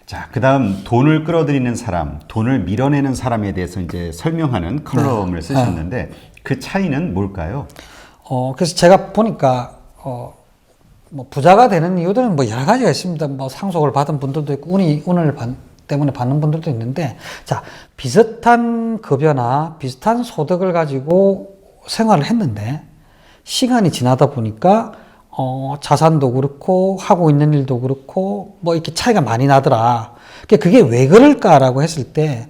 자, 그다음 돈을 끌어들이는 사람, 돈을 밀어내는 사람에 대해서 이제 설명하는 컬럼을 쓰셨는데 그 차이는 뭘까요? 그래서 제가 보니까 뭐 부자가 되는 이유들은 뭐 여러 가지가 있습니다. 뭐 상속을 받은 분들도 있고 운을 때문에 받는 분들도 있는데, 자, 비슷한 급여나 비슷한 소득을 가지고 생활을 했는데 시간이 지나다 보니까 자산도 그렇고 하고 있는 일도 그렇고 뭐 이렇게 차이가 많이 나더라. 그게 왜 그럴까라고 했을 때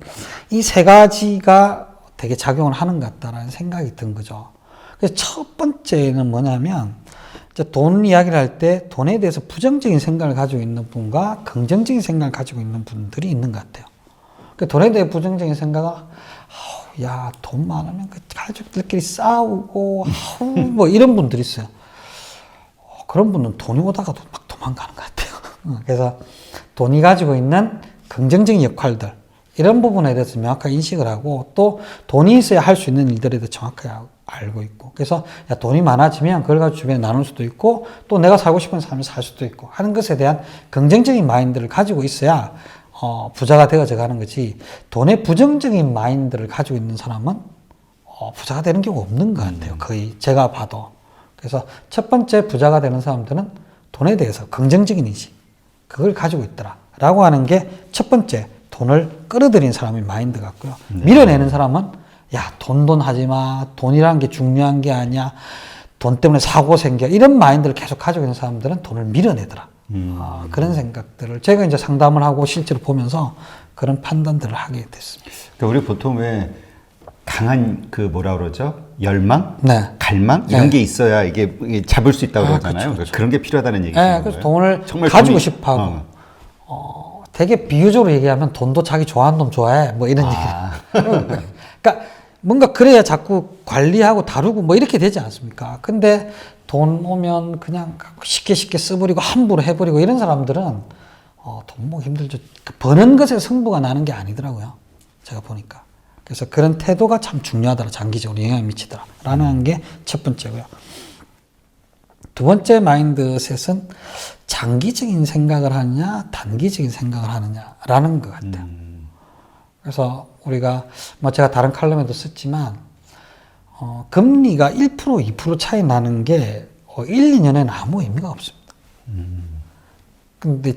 이 세 가지가 되게 작용을 하는 것 같다라는 생각이 든 거죠. 그래서 첫 번째는 뭐냐면, 돈 이야기를 할 때 돈에 대해서 부정적인 생각을 가지고 있는 분과 긍정적인 생각을 가지고 있는 분들이 있는 것 같아요. 돈에 대해 부정적인 생각은 야, 돈 많으면 그 가족들끼리 싸우고 뭐 이런 분들이 있어요. 그런 분은 돈이 오다가도 막 도망가는 것 같아요. 그래서 돈이 가지고 있는 긍정적인 역할들, 이런 부분에 대해서 명확하게 인식을 하고, 또 돈이 있어야 할 수 있는 일들에 대해서 정확하게 알고 있고, 그래서 야, 돈이 많아지면 그걸 가지고 주변에 나눌 수도 있고, 또 내가 살고 싶은 삶을 살 수도 있고 하는 것에 대한 긍정적인 마인드를 가지고 있어야 부자가 되어져 가는 거지, 돈에 부정적인 마인드를 가지고 있는 사람은 부자가 되는 경우가 없는 것 같아요. 거의 제가 봐도. 그래서 첫 번째 부자가 되는 사람들은 돈에 대해서 긍정적인 인식, 그걸 가지고 있더라 라고 하는 게 첫 번째 돈을 끌어들인 사람의 마인드 같고요. 밀어내는 사람은 야, 돈 하지 마, 돈이라는 게 중요한 게 아니야, 돈 때문에 사고 생겨, 이런 마인드를 계속 가지고 있는 사람들은 돈을 밀어내더라. 그런 생각들을 제가 이제 상담을 하고 실제로 보면서 그런 판단들을 하게 됐습니다. 그러니까 우리 보통 왜 강한 그 뭐라 그러죠? 열망? 네. 갈망? 이런 게 있어야 이게 잡을 수 있다고 그러잖아요. 그렇죠. 그런 게 필요하다는 얘기죠. 네, 그래서 돈을 가지고 싶어 하고, 되게 비유적으로 얘기하면 돈도 자기 좋아하는 놈 좋아해, 뭐 이런 얘기를. 그러니까 뭔가 그래야 자꾸 관리하고 다루고 뭐 이렇게 되지 않습니까? 근데 돈 오면 그냥 쉽게 써버리고 함부로 해버리고 이런 사람들은 돈 모으기 힘들죠. 버는 것에 승부가 나는 게 아니더라고요, 제가 보니까. 그래서 그런 태도가 참 중요하더라, 장기적으로 영향을 미치더라 라는 게 첫 번째고요. 두 번째 마인드셋은 장기적인 생각을 하느냐 단기적인 생각을 하느냐라는 것 같아요. 그래서 우리가 뭐 제가 다른 칼럼에도 썼지만 금리가 1% 2% 차이 나는 게 1, 2년에는 아무 의미가 없습니다. 근데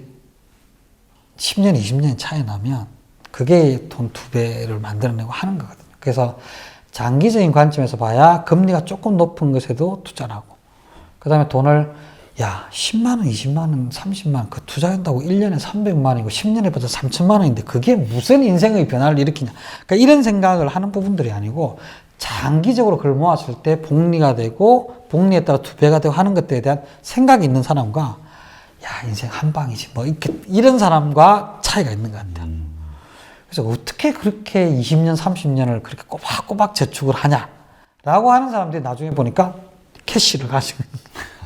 10년, 20년 차이 나면 그게 돈 2배를 만들어내고 하는 거거든요. 그래서 장기적인 관점에서 봐야 금리가 조금 높은 것에도 투자를 하고, 그 다음에 돈을 야, 10만 원, 20만 원, 30만 원 그 투자한다고 1년에 300만 원이고 10년에 벌써 3천만 원인데 그게 무슨 인생의 변화를 일으키냐. 그러니까 이런 생각을 하는 부분들이 아니고, 장기적으로 그걸 모았을 때 복리가 되고 복리에 따라 2배가 되고 하는 것들에 대한 생각이 있는 사람과 야, 인생 한 방이지 뭐 이런 사람과 차이가 있는 것 같아요. 그래서 어떻게 그렇게 20년, 30년을 그렇게 꼬박꼬박 저축을 하냐라고 하는 사람들이 나중에 보니까 캐시를 가지고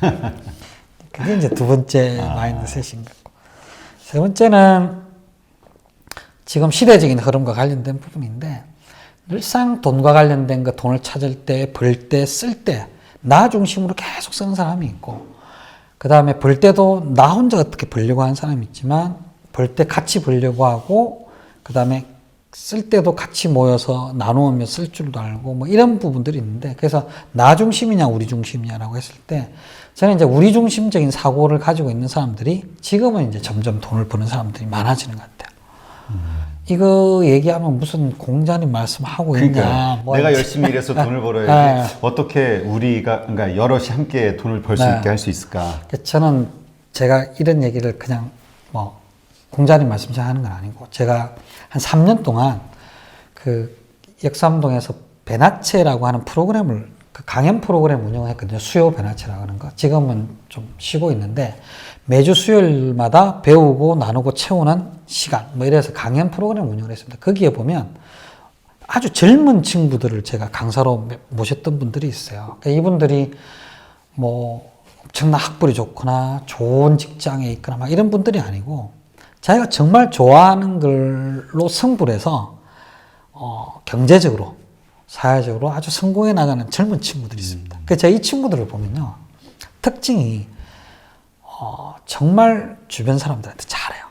있는 거예요. 그게 이제 두 번째 마인드셋인 거고. 세 번째는 지금 시대적인 흐름과 관련된 부분인데, 늘상 돈과 관련된 거, 돈을 찾을 때, 벌 때, 쓸 때 나 중심으로 계속 쓰는 사람이 있고, 그 다음에 벌 때도 나 혼자 어떻게 벌려고 하는 사람이 있지만 벌 때 같이 벌려고 하고, 그 다음에 쓸 때도 같이 모여서 나누면 쓸 줄도 알고 뭐 이런 부분들이 있는데, 그래서 나 중심이냐 우리 중심이냐라고 했을 때 저는 이제 우리 중심적인 사고를 가지고 있는 사람들이 지금은 이제 점점 돈을 버는 사람들이 많아지는 것 같아요. 이거 얘기하면 무슨 공자님 말씀하고 있냐. 뭐 내가 열심히 일해서 돈을 벌어야지. 어떻게 우리가, 그러니까 여럿이 함께 돈을 벌 수 있게 할 수 있을까? 저는 제가 이런 얘기를 그냥 뭐 공자님 말씀처럼 하는 건 아니고, 제가 한 3년 동안 그 역삼동에서 베나체라고 하는 프로그램을, 그 강연 프로그램 운영했거든요. 수요 베나체라고 하는 거. 지금은 좀 쉬고 있는데, 매주 수요일마다 배우고 나누고 채우는 시간, 뭐 이래서 강연 프로그램 운영을 했습니다. 거기에 보면 아주 젊은 친구들을 제가 강사로 모셨던 분들이 있어요. 그러니까 이분들이 뭐 엄청난 학벌이 좋거나 좋은 직장에 있거나 막 이런 분들이 아니고, 자기가 정말 좋아하는 걸로 승부를 해서 경제적으로, 사회적으로 아주 성공해 나가는 젊은 친구들이 있습니다. 그래서 제가 이 친구들을 보면요, 특징이 정말 주변 사람들한테 잘해요.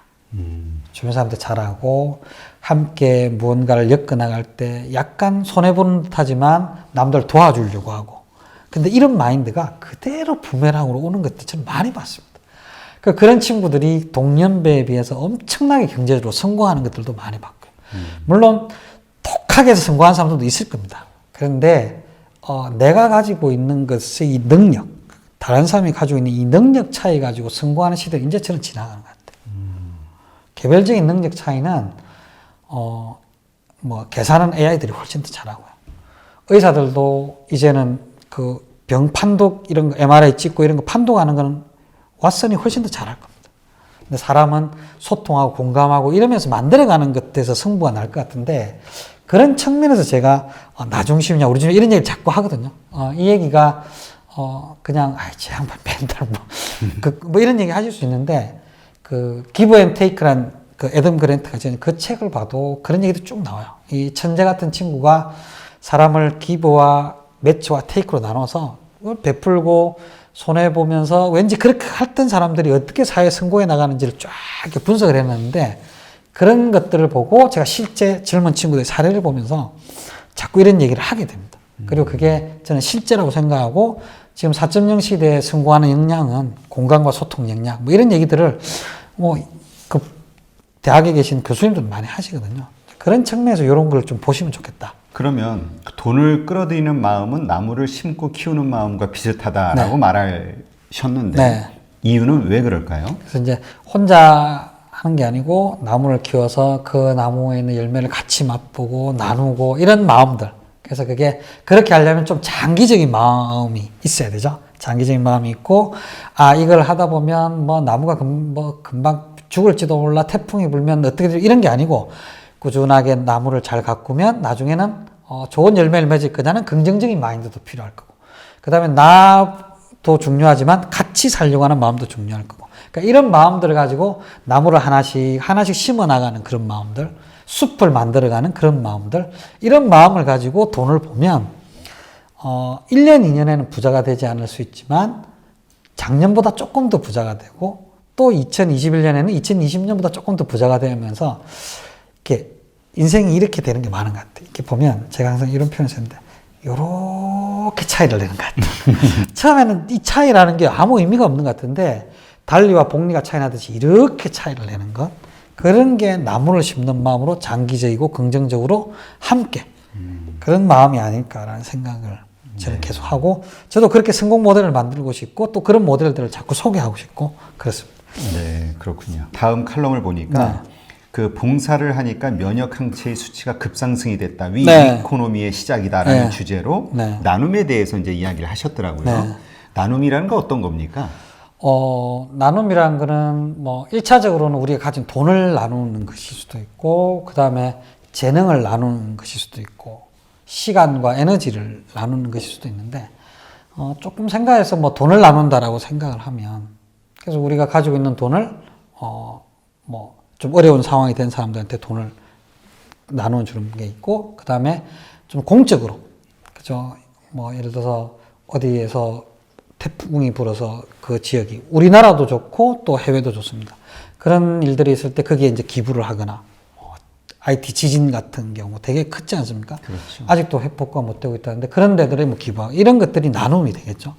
주변 사람들 잘하고 함께 무언가를 엮어나갈 때 약간 손해보는 듯하지만 남들 도와주려고 하고 근데 이런 마인드가 그대로 부메랑으로 오는 것들 저는 많이 봤습니다. 그런 친구들이 동년배에 비해서 엄청나게 경제적으로 성공하는 것들도 많이 봤고요. 물론 독하게 해서 성공한 사람들도 있을 겁니다. 그런데 내가 가지고 있는 것의 이 능력, 다른 사람이 가지고 있는 이 능력 차이 가지고 성공하는 시대가 이제 저는 지나가는 것 같아요. 개별적인 능력 차이는 뭐 계산은 AI들이 훨씬 더 잘하고요. 의사들도 이제는 그 병 판독 이런 거 MRI 찍고 이런 거 판독하는 거는 왓슨이 훨씬 더 잘할 겁니다. 근데 사람은 소통하고 공감하고 이러면서 만들어가는 것에서 승부가 날 것 같은데 그런 측면에서 제가 나 중심이냐 우리 중심 이런 얘기를 자꾸 하거든요. 이 얘기가 그냥 제 양반 맨날 뭐 이런 얘기 하실 수 있는데 그 기브 앤 테이크란 그 애덤 그랜트가 지은 그 책을 봐도 그런 얘기도 쭉 나와요. 이 천재 같은 친구가 사람을 기브와 매치와 테이크로 나눠서 베풀고 손해보면서 왠지 그렇게 했던 사람들이 어떻게 사회에 성공해 나가는지를 쫙 이렇게 분석을 해놨는데 그런 것들을 보고 제가 실제 젊은 친구들의 사례를 보면서 자꾸 이런 얘기를 하게 됩니다. 그리고 그게 저는 실제라고 생각하고 지금 4.0 시대에 성공하는 역량은 공감과 소통 역량 뭐 이런 얘기들을 그 대학에 계신 교수님들 많이 하시거든요. 그런 측면에서 이런 걸 좀 보시면 좋겠다. 그러면 돈을 끌어들이는 마음은 나무를 심고 키우는 마음과 비슷하다라고 네. 말하셨는데 네. 이유는 왜 그럴까요? 그래서 이제 혼자 하는 게 아니고 나무를 키워서 그 나무에 있는 열매를 같이 맛보고 나누고 이런 마음들. 그래서 그게 그렇게 하려면 좀 장기적인 마음이 있어야 되죠. 장기적인 마음이 있고 이걸 하다 보면 뭐 나무가 금방 죽을지도 몰라 태풍이 불면 어떻게 되지 이런 게 아니고 꾸준하게 나무를 잘 가꾸면 나중에는 좋은 열매를 맺을 거냐는 긍정적인 마인드도 필요할 거고 그 다음에 나도 중요하지만 같이 살려고 하는 마음도 중요할 거고 그러니까 이런 마음들을 가지고 나무를 하나씩 심어 나가는 그런 마음들 숲을 만들어가는 그런 마음들 이런 마음을 가지고 돈을 보면 1년 2년에는 부자가 되지 않을 수 있지만 작년보다 조금 더 부자가 되고 또 2021년에는 2020년보다 조금 더 부자가 되면서 이렇게 인생이 이렇게 되는 게 많은 것 같아요. 이렇게 보면 제가 항상 이런 표현을 쓰는데 요렇게 차이를 내는 것 같아요. 처음에는 이 차이라는 게 아무 의미가 없는 것 같은데 달리와 복리가 차이 나듯이 이렇게 차이를 내는 것 그런 게 나무를 심는 마음으로 장기적이고 긍정적으로 함께 그런 마음이 아닐까라는 생각을 저는 계속 하고 저도 그렇게 성공 모델을 만들고 싶고 또 그런 모델들을 자꾸 소개하고 싶고 그렇습니다. 네, 그렇군요. 다음 칼럼을 보니까 그 봉사를 하니까 면역 항체의 수치가 급상승이 됐다. 위이코노미의 시작이다라는 주제로 나눔에 대해서 이제 이야기를 하셨더라고요. 나눔이라는 건 어떤 겁니까? 나눔이라는 거는 뭐 1차적으로는 우리가 가진 돈을 나누는 것일 수도 있고 그다음에 재능을 나누는 것일 수도 있고 시간과 에너지를 나누는 것일 수도 있는데 조금 생각해서 뭐 돈을 나눈다라고 생각을 하면 그래서 우리가 가지고 있는 돈을 뭐 좀 어려운 상황이 된 사람들한테 돈을 나눠주는 게 있고 그 다음에 좀 공적으로 그죠 뭐 예를 들어서 어디에서 태풍이 불어서 그 지역이 우리나라도 좋고 또 해외도 좋습니다. 그런 일들이 있을 때 거기에 이제 기부를 하거나 IT 지진 같은 경우 되게 크지 않습니까? 그렇죠. 아직도 회복가 못 되고 있다는데 그런 데들에 뭐 기부하고 이런 것들이 나눔이 되겠죠.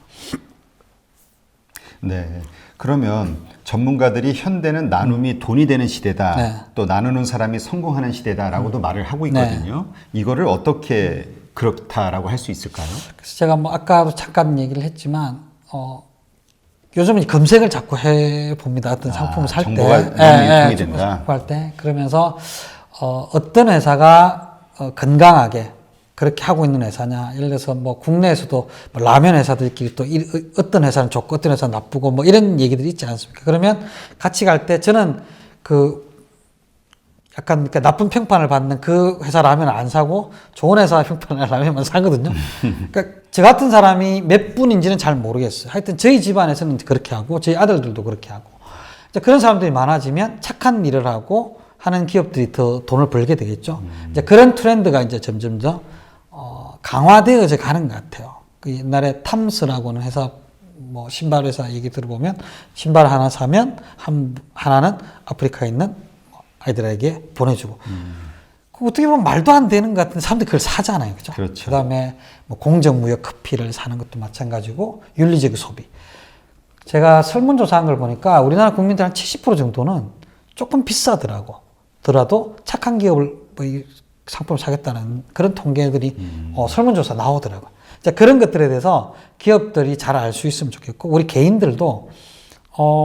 네. 그러면 전문가들이 현대는 나눔이 돈이 되는 시대다. 또 나누는 사람이 성공하는 시대다라고도 말을 하고 있거든요. 이거를 어떻게 그렇다라고 할 수 있을까요? 그래서 제가 뭐 아까도 잠깐 얘기를 했지만 요즘은 검색을 자꾸 해 봅니다. 어떤 상품을 살 때, 정보가 너무 유통이 된다. 할 때 그러면서 어떤 회사가 건강하게 그렇게 하고 있는 회사냐. 예를 들어서 뭐 국내에서도 뭐 라면 회사들끼리 또 어떤 회사는 좋고 어떤 회사는 나쁘고 뭐 이런 얘기들이 있지 않습니까? 그러면 같이 갈 때 저는 약간 그러니까 나쁜 평판을 받는 그 회사 라면을 안 사고 좋은 회사 평판을 라면만 사거든요. 그러니까 저 같은 사람이 몇 분인지는 잘 모르겠어요. 하여튼 저희 집안에서는 그렇게 하고 저희 아들들도 그렇게 하고 이제 그런 사람들이 많아지면 착한 일을 하고 하는 기업들이 더 돈을 벌게 되겠죠. 이제 그런 트렌드가 이제 점점 더 강화되어져 가는 것 같아요. 그 옛날에 탐스라고 하는 회사, 뭐 신발 회사 얘기 들어보면 신발 하나 사면 하나는 아프리카에 있는 아이들에게 보내주고. 그 어떻게 보면 말도 안 되는 것 같은데 사람들이 그걸 사잖아요. 그죠? 그렇죠. 그다음에 뭐 공정무역 커피를 사는 것도 마찬가지고 윤리적 소비. 제가 설문조사한 걸 보니까 우리나라 국민들 한 70% 정도는 조금 비싸더라도 착한 기업을 뭐이 상품을 사겠다는 그런 통계들이 설문조사 나오더라고요. 자, 그런 것들에 대해서 기업들이 잘 알 수 있으면 좋겠고 우리 개인들도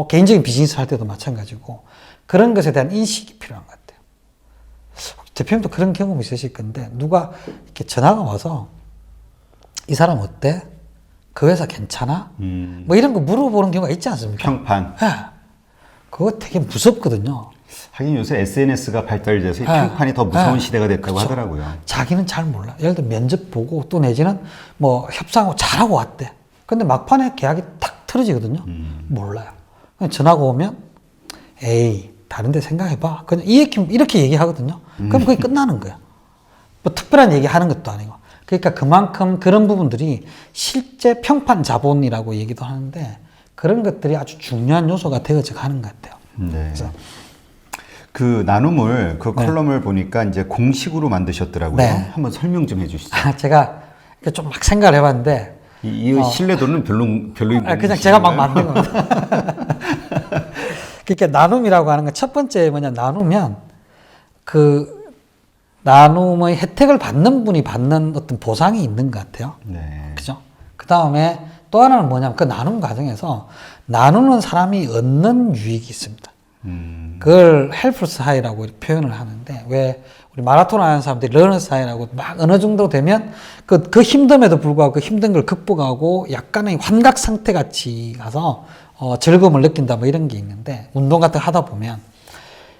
개인적인 비즈니스 할 때도 마찬가지고 그런 것에 대한 인식이 필요한 것 같아요. 대표님도 그런 경험 있으실 건데 누가 이렇게 전화가 와서 이 사람 어때? 그 회사 괜찮아? 뭐 이런 거 물어보는 경우가 있지 않습니까? 평판. 네. 그거 되게 무섭거든요. 하긴 요새 SNS가 발달돼서 이 평판이 더 무서운 시대가 됐다고 그렇죠. 하더라고요. 자기는 잘 몰라. 예를 들어 면접 보고 또 내지는 뭐 협상하고 잘하고 왔대. 근데 막판에 계약이 탁 틀어지거든요. 몰라요. 전화가 오면 에이 다른 데 생각해봐. 그냥 이렇게 얘기하거든요. 그럼 그게 끝나는 거야. 뭐 특별한 얘기 하는 것도 아니고. 그러니까 그만큼 그런 부분들이 실제 평판 자본이라고 얘기도 하는데 그런 것들이 아주 중요한 요소가 되어져 가는 것 같아요. 네. 그래서 그 나눔을 그 컬럼을 보니까 이제 공식으로 만드셨더라고요. 네. 한번 설명 좀 해주시죠. 제가 좀 막 생각을 해봤는데 이 신뢰도는 별로인 그냥 제가 막 만든 겁니다. 그러니까 나눔이라고 하는 건 첫 번째 뭐냐 나누면 그 나눔의 혜택을 받는 분이 받는 어떤 보상이 있는 것 같아요. 네. 그죠? 그 다음에 또 하나는 뭐냐면 그 나눔 과정에서 나누는 사람이 얻는 유익이 있습니다. 그걸 헬프스 하이라고 표현을 하는데 왜 우리 마라톤 하는 사람들이 러너스 하이라고 막 어느 정도 되면 그 힘듦에도 불구하고 그 힘든 걸 극복하고 약간의 환각 상태 같이 가서 즐거움을 느낀다 뭐 이런 게 있는데 운동 같은 거 하다 보면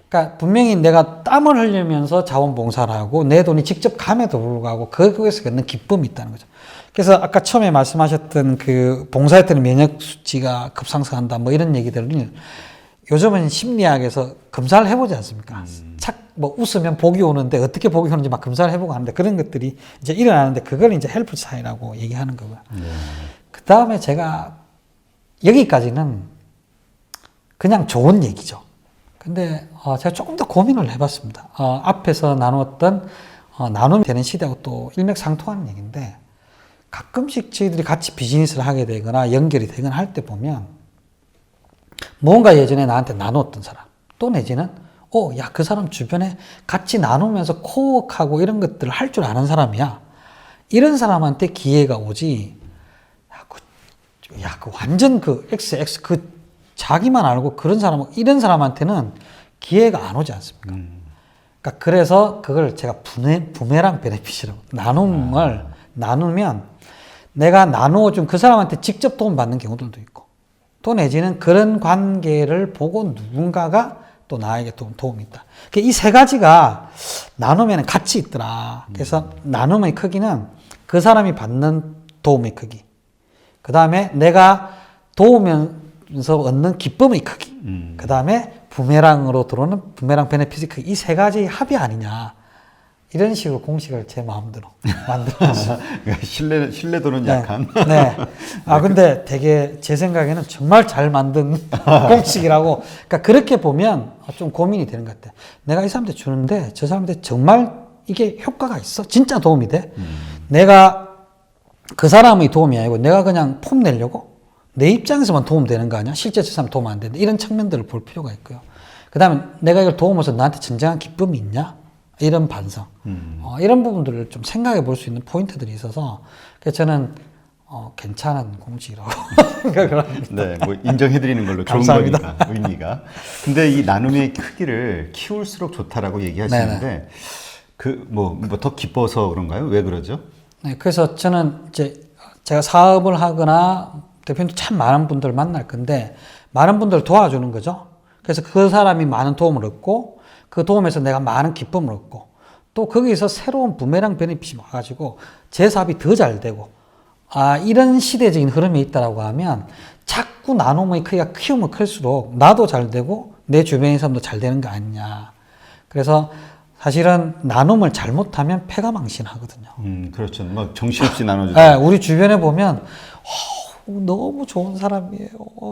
그러니까 분명히 내가 땀을 흘리면서 자원봉사를 하고 내 돈이 직접 감에도 불구하고 거기에서 얻는 기쁨이 있다는 거죠. 그래서 아까 처음에 말씀하셨던 그 봉사할 때는 면역 수치가 급상승한다 뭐 이런 얘기들을 요즘은 심리학에서 검사를 해보지 않습니까? 뭐 웃으면 복이 오는데 어떻게 복이 오는지 막 검사를 해보고 하는데 그런 것들이 이제 일어나는데 그걸 이제 헬프 사이라고 얘기하는 거고요. 그 다음에 제가 여기까지는 그냥 좋은 얘기죠. 근데 제가 조금 더 고민을 해봤습니다. 앞에서 나누었던 나눔이 되는 시대하고 또 일맥상통하는 얘기인데 가끔씩 저희들이 같이 비즈니스를 하게 되거나 연결이 되거나 할 때 보면 뭔가 예전에 나한테 나눴던 사람 또 내지는 야, 그 사람 주변에 같이 나누면서 코워크하고 이런 것들을 할 줄 아는 사람이야. 이런 사람한테 기회가 오지. 그 완전 XX 자기만 알고 그런 사람 이런 사람한테는 기회가 안 오지 않습니까? 그러니까 그래서 그걸 제가 부메랑 베네핏이라고 나눔을 나누면 내가 나누어준 그 사람한테 직접 도움 받는 경우들도 있고 또 내지는 그런 관계를 보고 누군가가 또 나에게 도움이 있다. 이 세 가지가 나누면 같이 있더라. 그래서 나눔의 크기는 그 사람이 받는 도움의 크기, 그 다음에 내가 도우면서 얻는 기쁨의 크기, 그 다음에 부메랑으로 들어오는 부메랑 베네핏의 크기, 이 세 가지 합이 아니냐. 이런 식으로 공식을 제 마음대로 만들었어요. 신뢰도는 약한. 네. 근데 되게 제 생각에는 정말 잘 만든 공식이라고. 그러니까 그렇게 보면 좀 고민이 되는 것 같아요. 내가 이 사람한테 주는데 저 사람한테 정말 이게 효과가 있어? 진짜 도움이 돼? 내가 그 사람의 도움이 아니고 내가 그냥 폼 내려고? 내 입장에서만 도움되는 거 아니야? 실제 저 사람 도움 안 되는데 이런 측면들을 볼 필요가 있고요. 그 다음에 내가 이걸 도움으로써 나한테 진정한 기쁨이 있냐? 이런 반성, 이런 부분들을 좀 생각해 볼 수 있는 포인트들이 있어서, 그래서 저는, 괜찮은 공식이라고 생각을 합니다. 네, 뭐 인정해드리는 걸로 좋은 거니까, 의미가. 근데 이 나눔의 크기를 키울수록 좋다라고 얘기하시는데, 더 기뻐서 그런가요? 왜 그러죠? 네, 그래서 저는 이제 제가 사업을 하거나 대표님도 참 많은 분들 만날 건데, 많은 분들 도와주는 거죠. 그래서 그 사람이 많은 도움을 얻고, 그 도움에서 내가 많은 기쁨을 얻고 또 거기서 새로운 부메랑 베네핏이 와가지고 제 사업이 더 잘 되고 이런 시대적인 흐름이 있다라고 하면 자꾸 나눔의 크기가 키우면 클수록 나도 잘 되고 내 주변의 사람도 잘 되는 거 아니냐. 그래서 사실은 나눔을 잘못하면 패가 망신하거든요. 그렇죠. 막 정신없이 나눠주죠. 네, 우리 주변에 보면 너무 좋은 사람이에요.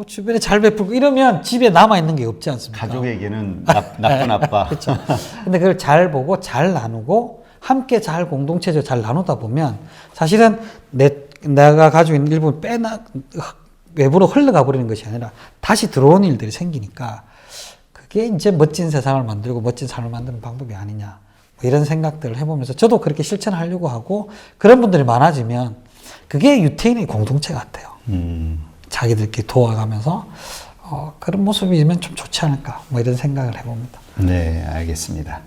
주변에 잘 베풀고 이러면 집에 남아있는 게 없지 않습니까? 가족에게는 나쁜 아빠. 그렇죠. 근데 그걸 잘 보고 잘 나누고 함께 잘 공동체적으로 잘 나누다 보면 사실은 내가 가지고 있는 일부분 외부로 흘러가 버리는 것이 아니라 다시 들어오는 일들이 생기니까 그게 이제 멋진 세상을 만들고 멋진 삶을 만드는 방법이 아니냐. 뭐 이런 생각들을 해보면서 저도 그렇게 실천하려고 하고 그런 분들이 많아지면 그게 유태인의 공동체 같아요. 자기들끼리 도와가면서 그런 모습이면 좀 좋지 않을까 뭐 이런 생각을 해봅니다. 네, 알겠습니다.